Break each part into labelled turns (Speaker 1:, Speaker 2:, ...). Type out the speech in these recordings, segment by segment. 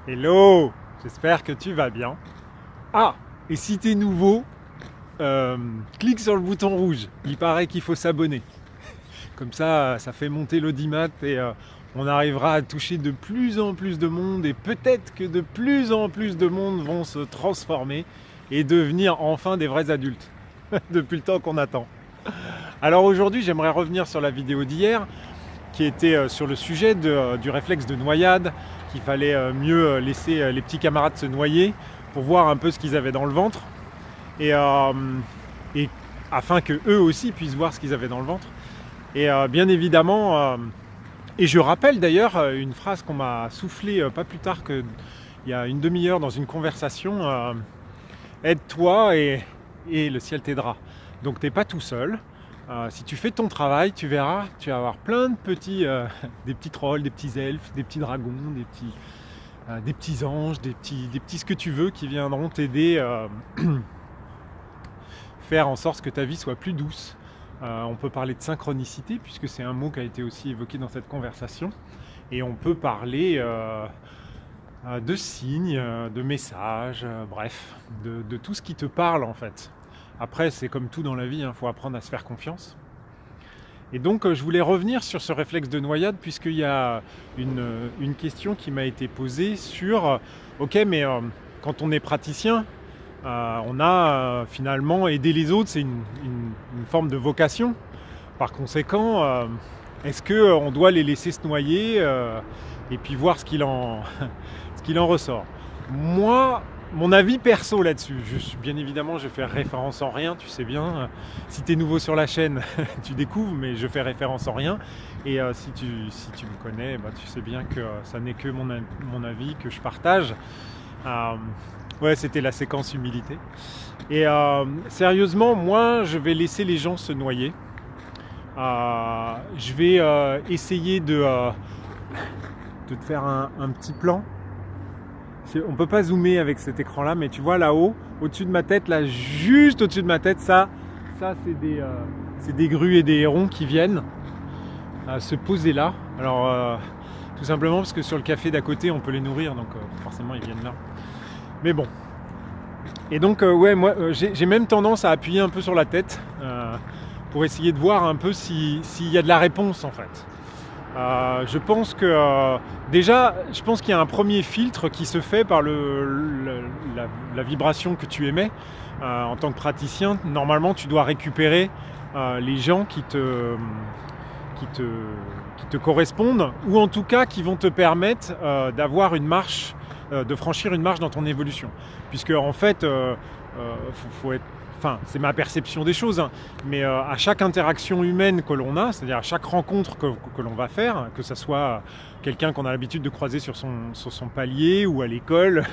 Speaker 1: Hello, j'espère que tu vas bien. Ah, et si t'es nouveau, clique sur le bouton rouge. Il paraît qu'il faut s'abonner. Comme ça fait monter l'audimat et on arrivera à toucher de plus en plus de monde et peut-être que de plus en plus de monde vont se transformer et devenir enfin des vrais adultes depuis le temps qu'on attend. Alors aujourd'hui, j'aimerais revenir sur la vidéo d'hier qui était sur le sujet du réflexe de noyade, qu'il fallait mieux laisser les petits camarades se noyer pour voir un peu ce qu'ils avaient dans le ventre et afin que eux aussi puissent voir ce qu'ils avaient dans le ventre. Et bien évidemment, et je rappelle d'ailleurs une phrase qu'on m'a soufflée pas plus tard qu'il y a une demi-heure dans une conversation, aide-toi et le ciel t'aidera. Donc t'es pas tout seul. Si tu fais ton travail, tu verras, tu vas avoir plein de petits, des petits trolls, des petits elfes, des petits dragons, des petits anges, des petits ce que tu veux qui viendront t'aider faire en sorte que ta vie soit plus douce. On peut parler de synchronicité puisque c'est un mot qui a été aussi évoqué dans cette conversation. Et on peut parler de signes, de messages, bref, de tout ce qui te parle en fait. Après, c'est comme tout dans la vie, faut apprendre à se faire confiance. Et donc, je voulais revenir sur ce réflexe de noyade, puisqu'il y a une question qui m'a été posée sur ok, mais quand on est praticien, on a finalement aidé les autres, c'est une forme de vocation. Par conséquent, est-ce qu'on doit les laisser se noyer et puis voir ce qu'il en ressort? Moi, mon avis perso là-dessus, bien évidemment je fais référence en rien, tu sais bien, si tu es nouveau sur la chaîne, tu découvres, mais je fais référence en rien, et si tu me connais, tu sais bien que ça n'est que mon avis que je partage. Ouais, c'était la séquence humilité. Et sérieusement, moi je vais laisser les gens se noyer. Je vais essayer de te faire un petit plan. On ne peut pas zoomer avec cet écran là, mais tu vois là-haut, au-dessus de ma tête, là, juste au-dessus de ma tête, ça c'est des grues et des hérons qui viennent se poser là. Alors tout simplement parce que sur le café d'à côté on peut les nourrir, donc forcément ils viennent là. Mais bon. Et donc ouais, moi j'ai même tendance à appuyer un peu sur la tête pour essayer de voir un peu s'il y a de la réponse en fait. Je pense que déjà, je pense qu'il y a un premier filtre qui se fait par la vibration que tu émets. En tant que praticien, normalement, tu dois récupérer les gens qui te correspondent, ou en tout cas qui vont te permettre d'avoir une marche, de franchir une marche dans ton évolution. Puisque en fait, faut être... Enfin, c'est ma perception des choses, mais à chaque interaction humaine que l'on a, c'est-à-dire à chaque rencontre que l'on va faire, que ce soit quelqu'un qu'on a l'habitude de croiser sur son palier ou à l'école,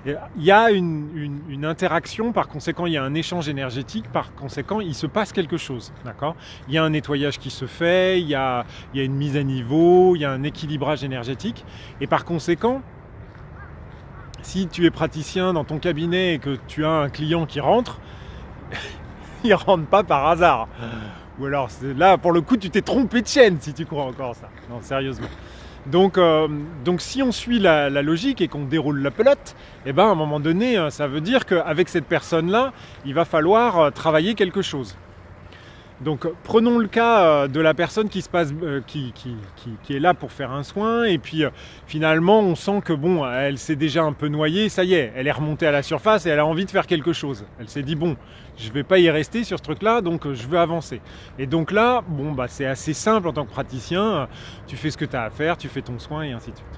Speaker 1: il y a une interaction, par conséquent il y a un échange énergétique, par conséquent il se passe quelque chose, d'accord ? Il y a un nettoyage qui se fait, il y a une mise à niveau, il y a un équilibrage énergétique, et par conséquent, si tu es praticien dans ton cabinet et que tu as un client qui rentre, il rentre pas par hasard. Ou alors là, pour le coup, tu t'es trompé de chaîne si tu crois encore ça. Non, sérieusement. Donc si on suit la logique et qu'on déroule la pelote, à un moment donné, ça veut dire qu'avec cette personne-là, il va falloir travailler quelque chose. Donc prenons le cas de la personne qui est là pour faire un soin, et puis finalement on sent que bon, elle s'est déjà un peu noyée, ça y est, elle est remontée à la surface et elle a envie de faire quelque chose. Elle s'est dit bon, je vais pas y rester sur ce truc-là, donc je veux avancer. Et donc là, c'est assez simple en tant que praticien, tu fais ce que tu as à faire, tu fais ton soin et ainsi de suite.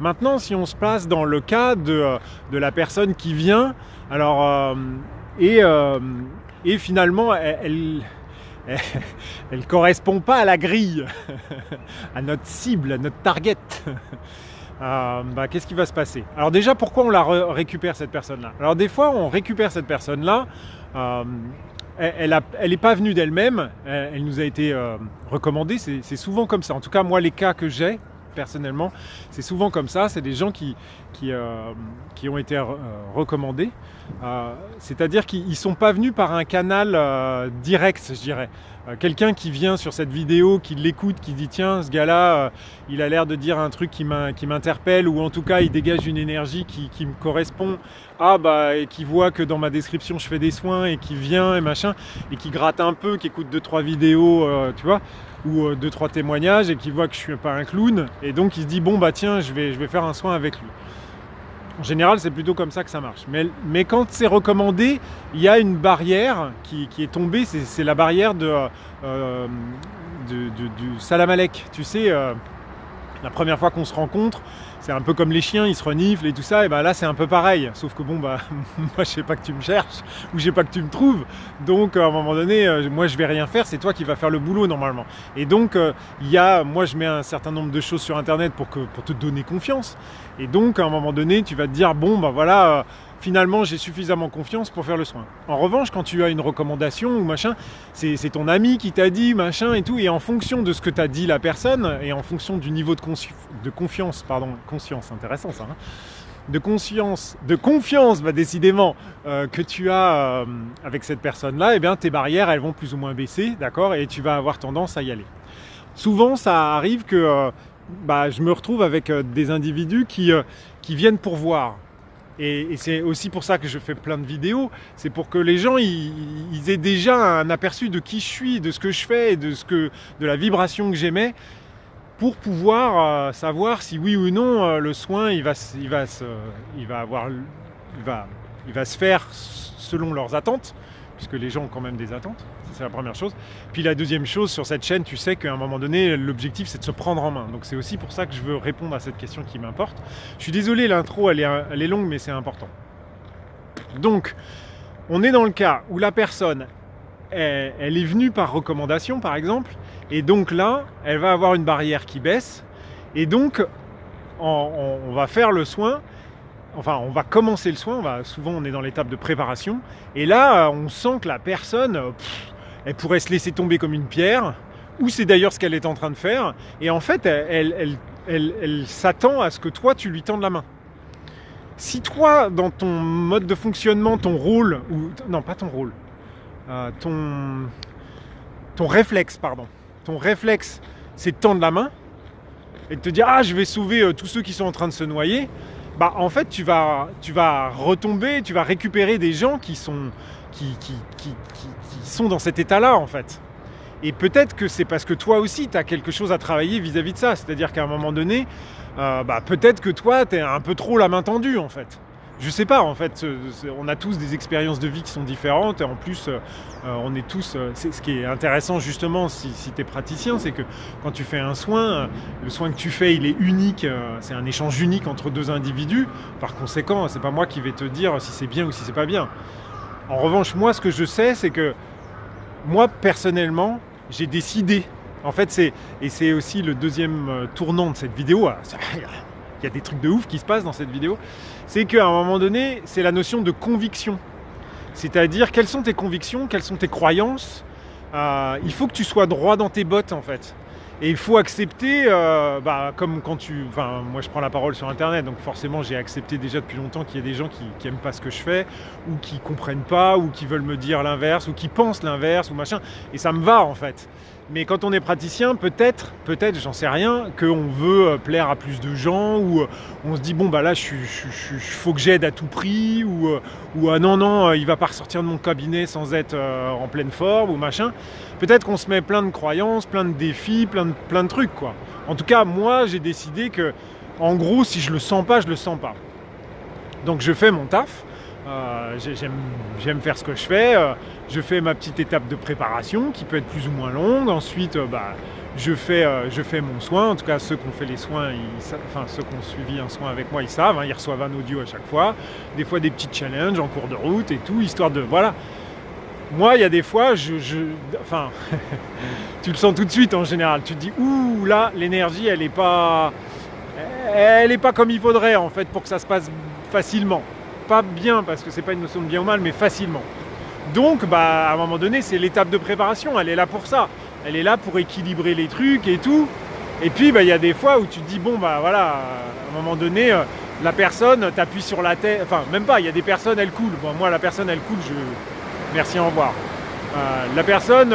Speaker 1: Maintenant, si on se place dans le cas de la personne qui vient, alors et finalement elle correspond pas à la grille, à notre cible, à notre target. Qu'est-ce qui va se passer? Alors déjà, pourquoi on la récupère cette personne-là? Alors des fois, on récupère cette personne-là, elle n'est pas venue d'elle-même, elle nous a été recommandée, c'est souvent comme ça. En tout cas, moi, les cas que j'ai, personnellement, c'est souvent comme ça, c'est des gens qui ont été recommandés, c'est-à-dire qu'ils ne sont pas venus par un canal direct, je dirais. quelqu'un qui vient sur cette vidéo, qui l'écoute, qui dit tiens, ce gars-là, il a l'air de dire un truc qui m'interpelle, ou en tout cas il dégage une énergie qui me correspond, et qui voit que dans ma description je fais des soins, et qui vient et machin, et qui gratte un peu, qui écoute 2-3 vidéos, tu vois, ou 2-3 témoignages, et qui voit que je suis pas un clown, et donc il se dit bon tiens, je vais faire un soin avec lui. En général, c'est plutôt comme ça que ça marche. Mais quand c'est recommandé, il y a une barrière qui est tombée, c'est la barrière du salam alek. Tu sais, la première fois qu'on se rencontre, c'est un peu comme les chiens, ils se reniflent et tout ça, et là c'est un peu pareil. Sauf que moi je sais pas que tu me cherches, ou je sais pas que tu me trouves, donc à un moment donné, moi je vais rien faire, c'est toi qui vas faire le boulot normalement. Et donc moi je mets un certain nombre de choses sur internet pour te donner confiance. Et donc à un moment donné, tu vas te dire finalement j'ai suffisamment confiance pour faire le soin. En revanche, quand tu as une recommandation ou machin, c'est ton ami qui t'a dit machin et tout, et en fonction de ce que t'a dit la personne, et en fonction du niveau de confiance, intéressant ça, hein, de confiance, décidément, que tu as avec cette personne-là, et bien tes barrières elles vont plus ou moins baisser, d'accord, et tu vas avoir tendance à y aller. Souvent ça arrive que je me retrouve avec des individus qui viennent pour voir. Et c'est aussi pour ça que je fais plein de vidéos, c'est pour que les gens ils aient déjà un aperçu de qui je suis, de ce que je fais, et de la vibration que j'émets, pour pouvoir savoir si oui ou non le soin il va se faire selon leurs attentes, puisque les gens ont quand même des attentes. C'est la première chose. Puis la deuxième chose, sur cette chaîne, tu sais qu'à un moment donné, l'objectif c'est de se prendre en main. Donc c'est aussi pour ça que je veux répondre à cette question qui m'importe. Je suis désolé, l'intro elle est longue, mais c'est important. Donc, on est dans le cas où la personne, elle est venue par recommandation par exemple, et donc là, elle va avoir une barrière qui baisse, et donc on va faire le soin. Enfin, on va commencer le soin, souvent on est dans l'étape de préparation, et là on sent que la personne, elle pourrait se laisser tomber comme une pierre, ou c'est d'ailleurs ce qu'elle est en train de faire, et en fait elle s'attend à ce que toi tu lui tendes la main. Si toi, dans ton mode de fonctionnement, ton rôle, ton réflexe, c'est de tendre la main, et de te dire je vais sauver tous ceux qui sont en train de se noyer, en fait tu vas retomber, tu vas récupérer des gens qui sont dans cet état-là en fait. Et peut-être que c'est parce que toi aussi tu as quelque chose à travailler vis-à-vis de ça, c'est-à-dire qu'à un moment donné, peut-être que toi tu es un peu trop la main tendue en fait. Je sais pas, en fait, on a tous des expériences de vie qui sont différentes, et en plus, on est tous... ce qui est intéressant justement si tu es praticien, c'est que quand tu fais un soin, le soin que tu fais, il est unique, c'est un échange unique entre deux individus. Par conséquent, c'est pas moi qui vais te dire si c'est bien ou si c'est pas bien. En revanche, moi, ce que je sais, c'est que moi, personnellement, j'ai décidé, en fait, c'est aussi le deuxième tournant de cette vidéo. Il y a des trucs de ouf qui se passent dans cette vidéo. C'est qu'à un moment donné, c'est la notion de conviction. C'est-à-dire, quelles sont tes convictions, quelles sont tes croyances. Il faut que tu sois droit dans tes bottes, en fait. Et il faut accepter, comme quand moi je prends la parole sur internet, donc forcément j'ai accepté déjà depuis longtemps qu'il y a des gens qui n'aiment pas ce que je fais, ou qui comprennent pas, ou qui veulent me dire l'inverse, ou qui pensent l'inverse, ou machin, et ça me va en fait. Mais quand on est praticien, peut-être, j'en sais rien, qu'on veut plaire à plus de gens, ou on se dit là, faut que j'aide à tout prix, ou non, il va pas ressortir de mon cabinet sans être en pleine forme, ou machin. Peut-être qu'on se met plein de croyances, plein de défis, plein de trucs, quoi. En tout cas, moi, j'ai décidé que, en gros, si je le sens pas, je le sens pas. Donc je fais mon taf. J'aime faire ce que je fais. Je fais ma petite étape de préparation qui peut être plus ou moins longue. Ensuite, je fais mon soin. En tout cas, ceux qui ont fait les soins, ceux qui ont suivi un soin avec moi, ils savent. Ils reçoivent un audio à chaque fois. Des fois, des petits challenges en cours de route et tout, histoire de... Voilà. Moi, il y a des fois, tu le sens tout de suite en général. Tu te dis, ouh, là, l'énergie, elle est pas comme il faudrait, en fait, pour que ça se passe facilement. Pas bien, parce que c'est pas une notion de bien ou mal, mais facilement. Donc, à un moment donné, c'est l'étape de préparation. Elle est là pour ça. Elle est là pour équilibrer les trucs et tout. Et puis, il y a des fois où tu te dis, à un moment donné, la personne t'appuie sur la tête. Enfin, même pas, il y a des personnes, elles coulent. Moi, la personne, elle coule, merci, au revoir. La personne,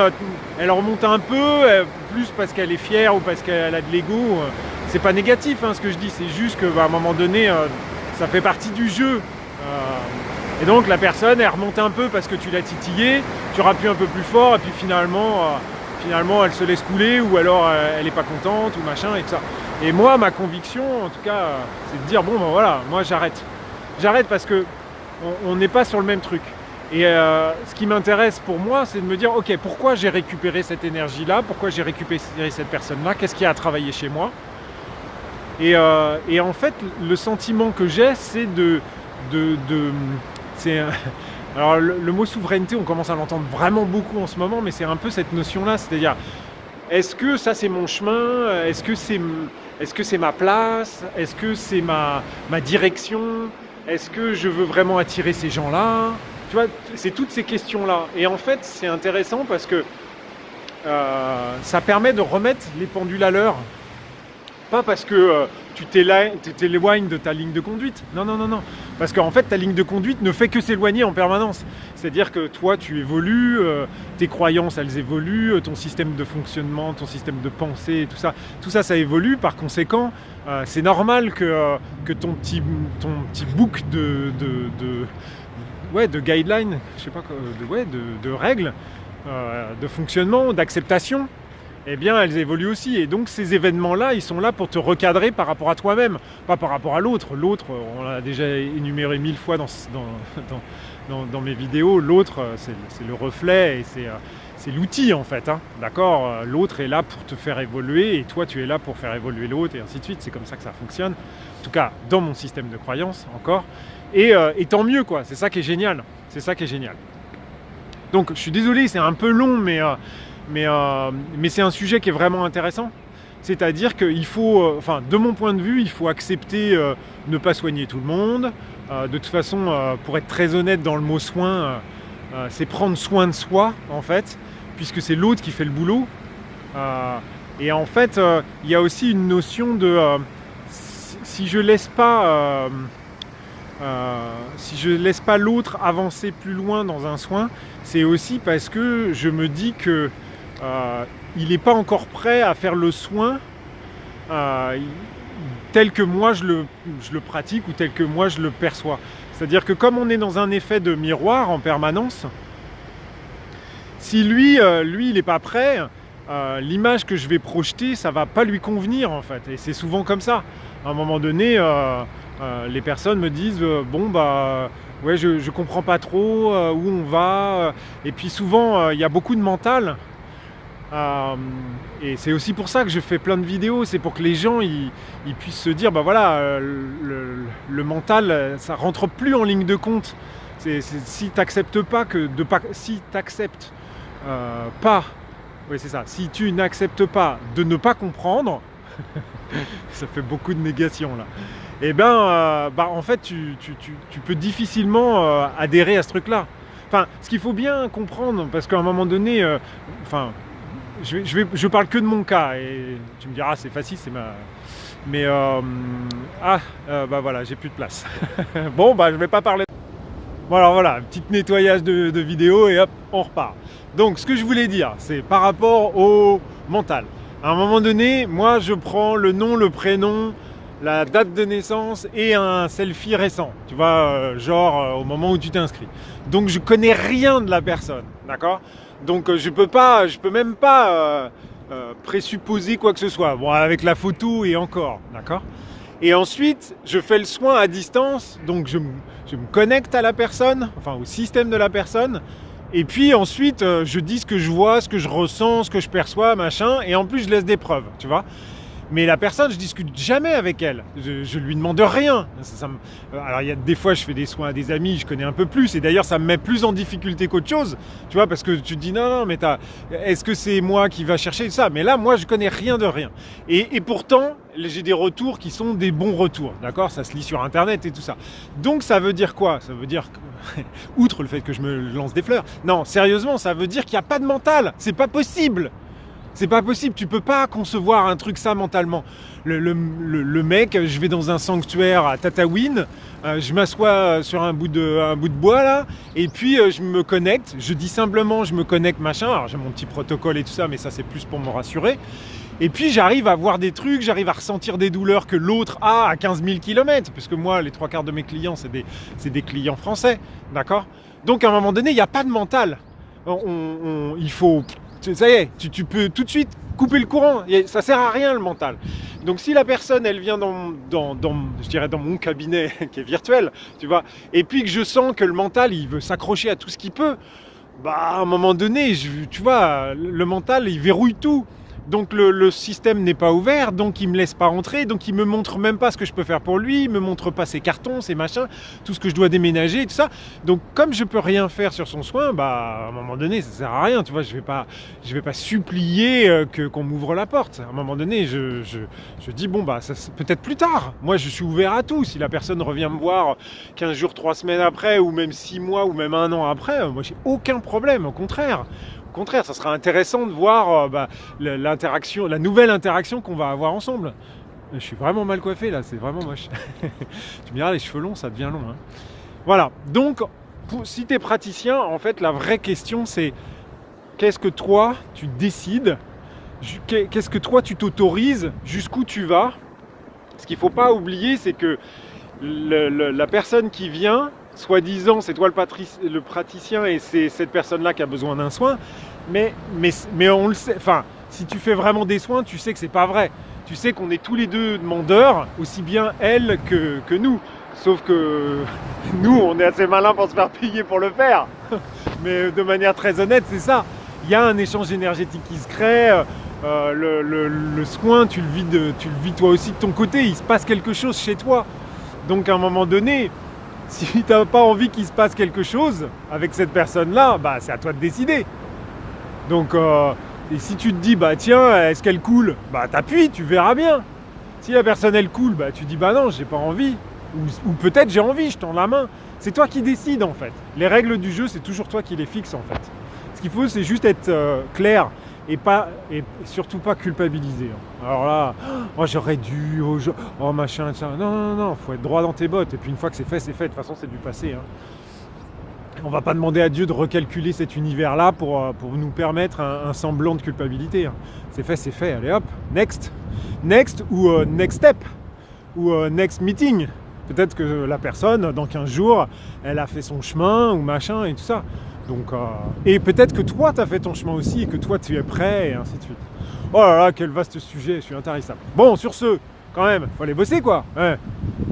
Speaker 1: elle remonte un peu, plus parce qu'elle est fière ou parce qu'elle a de l'ego. C'est pas négatif ce que je dis, c'est juste que à un moment donné, ça fait partie du jeu. Et donc la personne, elle remonte un peu parce que tu l'as titillée, tu rappuies un peu plus fort et puis finalement elle se laisse couler ou alors elle n'est pas contente ou machin et tout ça. Et moi, ma conviction, en tout cas, c'est de dire bon ben voilà, moi j'arrête. J'arrête parce que on n'est pas sur le même truc. Et ce qui m'intéresse pour moi, c'est de me dire ok, pourquoi j'ai récupéré cette énergie-là, pourquoi j'ai récupéré cette personne-là, qu'est-ce qu'il y a à travailler chez moi. Et en fait, le sentiment que j'ai, c'est alors le mot souveraineté, on commence à l'entendre vraiment beaucoup en ce moment, mais c'est un peu cette notion-là, c'est-à-dire, est-ce que ça c'est mon chemin, est-ce que c'est ma place, est-ce que c'est ma direction, est-ce que je veux vraiment attirer ces gens-là, tu vois, c'est toutes ces questions-là. Et en fait, c'est intéressant parce que ça permet de remettre les pendules à l'heure. Pas parce que tu t'éloignes de ta ligne de conduite. Non. Parce qu'en fait, ta ligne de conduite ne fait que s'éloigner en permanence. C'est-à-dire que toi, tu évolues, tes croyances, elles évoluent, ton système de fonctionnement, ton système de pensée, tout ça, ça évolue. Par conséquent, c'est normal que ton petit book de guidelines, je sais pas, de règles, de fonctionnement, d'acceptation, eh bien elles évoluent aussi. Et donc ces événements-là, ils sont là pour te recadrer par rapport à toi-même, pas par rapport à l'autre. L'autre, on l'a déjà énuméré 1000 fois dans mes vidéos, l'autre, c'est le reflet et c'est l'outil en fait. D'accord ? L'autre est là pour te faire évoluer et toi tu es là pour faire évoluer l'autre et ainsi de suite. C'est comme ça que ça fonctionne. En tout cas, dans mon système de croyance, encore. Et tant mieux quoi, c'est ça qui est génial. C'est ça qui est génial. Donc je suis désolé, c'est un peu long, mais c'est un sujet qui est vraiment intéressant. C'est-à-dire qu'il faut, de mon point de vue, il faut accepter ne pas soigner tout le monde. De toute façon, pour être très honnête dans le mot soin, c'est prendre soin de soi, en fait, puisque c'est l'autre qui fait le boulot. Et en fait, il y a aussi une notion de si je laisse pas l'autre avancer plus loin dans un soin, c'est aussi parce que je me dis que il n'est pas encore prêt à faire le soin tel que moi je le pratique ou tel que moi je le perçois. C'est-à-dire que comme on est dans un effet de miroir en permanence, si lui il n'est pas prêt, l'image que je vais projeter, ça ne va pas lui convenir en fait. Et c'est souvent comme ça. À un moment donné, les personnes me disent ouais, je comprends pas trop où on va. Et puis souvent, il y a beaucoup de mental. Et c'est aussi pour ça que je fais plein de vidéos. C'est pour que les gens ils puissent se dire le mental, ça rentre plus en ligne de compte. Si t'acceptes pas si tu n'acceptes pas de ne pas comprendre, ça fait beaucoup de négation là. Et en fait tu peux difficilement adhérer à ce truc-là. Enfin, ce qu'il faut bien comprendre, parce qu'à un moment donné, je parle que de mon cas et tu me diras c'est facile, c'est ma. Mais voilà, j'ai plus de place. Bon, je vais pas parler. Bon alors voilà, un petit nettoyage de vidéo et hop, on repart. Donc ce que je voulais dire, c'est par rapport au mental. À un moment donné, moi je prends le nom, le prénom, la date de naissance et un selfie récent, tu vois, au moment où tu t'es inscrit. Donc je connais rien de la personne, d'accord ? Donc je peux même pas présupposer quoi que ce soit. Bon, avec la photo et encore, d'accord ? Et ensuite, je fais le soin à distance, donc je me connecte à la personne, enfin au système de la personne. Et puis ensuite, je dis ce que je vois, ce que je ressens, ce que je perçois, machin. Et en plus, je laisse des preuves, tu vois. Mais la personne, je discute jamais avec elle. Je lui demande rien. Alors, il y a des fois, je fais des soins à des amis, je connais un peu plus. Et d'ailleurs, ça me met plus en difficulté qu'autre chose. Tu vois, parce que tu te dis, non, mais est-ce que c'est moi qui va chercher ça ? Mais là, moi, je connais rien de rien. Et pourtant, j'ai des retours qui sont des bons retours. D'accord ? Ça se lit sur Internet et tout ça. Donc, ça veut dire quoi ? Ça veut dire que, outre le fait que je me lance des fleurs, non, sérieusement, ça veut dire qu'il n'y a pas de mental. C'est pas possible. C'est pas possible, tu peux pas concevoir un truc ça mentalement. Le mec, je vais dans un sanctuaire à Tataouine, je m'assois sur un bout de bois là, et puis je me connecte, je dis simplement je me connecte machin, alors j'ai mon petit protocole et tout ça, mais ça c'est plus pour me rassurer. Et puis j'arrive à voir des trucs, j'arrive à ressentir des douleurs que l'autre a à 15 000 km, parce que moi, les 3/4 de mes clients, c'est des clients français, d'accord? Donc à un moment donné, il n'y a pas de mental. Il faut... Ça y est, tu peux tout de suite couper le courant, ça sert à rien le mental. Donc si la personne, elle vient je dirais dans mon cabinet qui est virtuel, tu vois, et puis que je sens que le mental, il veut s'accrocher à tout ce qu'il peut, bah à un moment donné, tu vois, le mental, il verrouille tout. Donc le système n'est pas ouvert, donc il me laisse pas rentrer, donc il me montre même pas ce que je peux faire pour lui, il me montre pas ses cartons, ses machins, tout ce que je dois déménager, tout ça. Donc comme je peux rien faire sur son soin, bah à un moment donné ça sert à rien, tu vois, je vais pas supplier qu'on m'ouvre la porte. À un moment donné, je dis bon bah ça peut-être plus tard. Moi je suis ouvert à tout. Si la personne revient me voir 15 jours, 3 semaines après, ou même 6 mois, ou même 1 an après, moi j'ai aucun problème, au contraire. Au contraire, ça sera intéressant de voir l'interaction, la nouvelle interaction qu'on va avoir ensemble. Je suis vraiment mal coiffé là, c'est vraiment moche. Tu me diras, les cheveux longs, ça devient long. Hein. Voilà, donc si tu es praticien, en fait, la vraie question c'est qu'est-ce que toi tu décides, qu'est-ce que toi tu t'autorises, jusqu'où tu vas. Ce qu'il ne faut pas oublier, c'est que la personne qui vient, soi-disant, c'est toi le praticien et c'est cette personne-là qui a besoin d'un soin, mais on le sait, enfin, si tu fais vraiment des soins, tu sais que c'est pas vrai. Tu sais qu'on est tous les deux demandeurs, aussi bien elle que nous. Sauf que nous, on est assez malins pour se faire payer pour le faire. Mais de manière très honnête, c'est ça. Il y a un échange énergétique qui se crée. Le soin, tu le vis toi aussi de ton côté. Il se passe quelque chose chez toi. Donc à un moment donné, si tu n'as pas envie qu'il se passe quelque chose avec cette personne-là, bah, c'est à toi de décider. Donc, et si tu te dis, bah tiens, est-ce qu'elle coule? Bah t'appuies, tu verras bien. Si la personne elle coule, bah tu dis, bah non, j'ai pas envie. Ou peut-être j'ai envie, je tends la main. C'est toi qui décides en fait. Les règles du jeu, c'est toujours toi qui les fixes en fait. Ce qu'il faut, c'est juste être clair et surtout pas culpabiliser. Alors là, oh, j'aurais dû, oh machin, ça. Non, faut être droit dans tes bottes. Et puis une fois que c'est fait, c'est fait. De toute façon, c'est du passé. Hein. On va pas demander à Dieu de recalculer cet univers-là pour nous permettre un semblant de culpabilité. Hein. C'est fait. Allez hop, next ou next step ou next meeting. Peut-être que la personne, dans 15 jours, elle a fait son chemin ou machin et tout ça. Donc, et peut-être que toi, tu as fait ton chemin aussi et que toi, tu es prêt et ainsi de suite. Oh là là, quel vaste sujet, je suis intarissable. Bon, sur ce, quand même, faut aller bosser quoi. Ouais.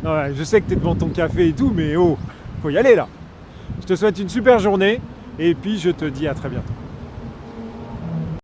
Speaker 1: Ouais, je sais que tu es devant ton café et tout, mais oh, faut y aller là. Je te souhaite une super journée et puis je te dis à très bientôt.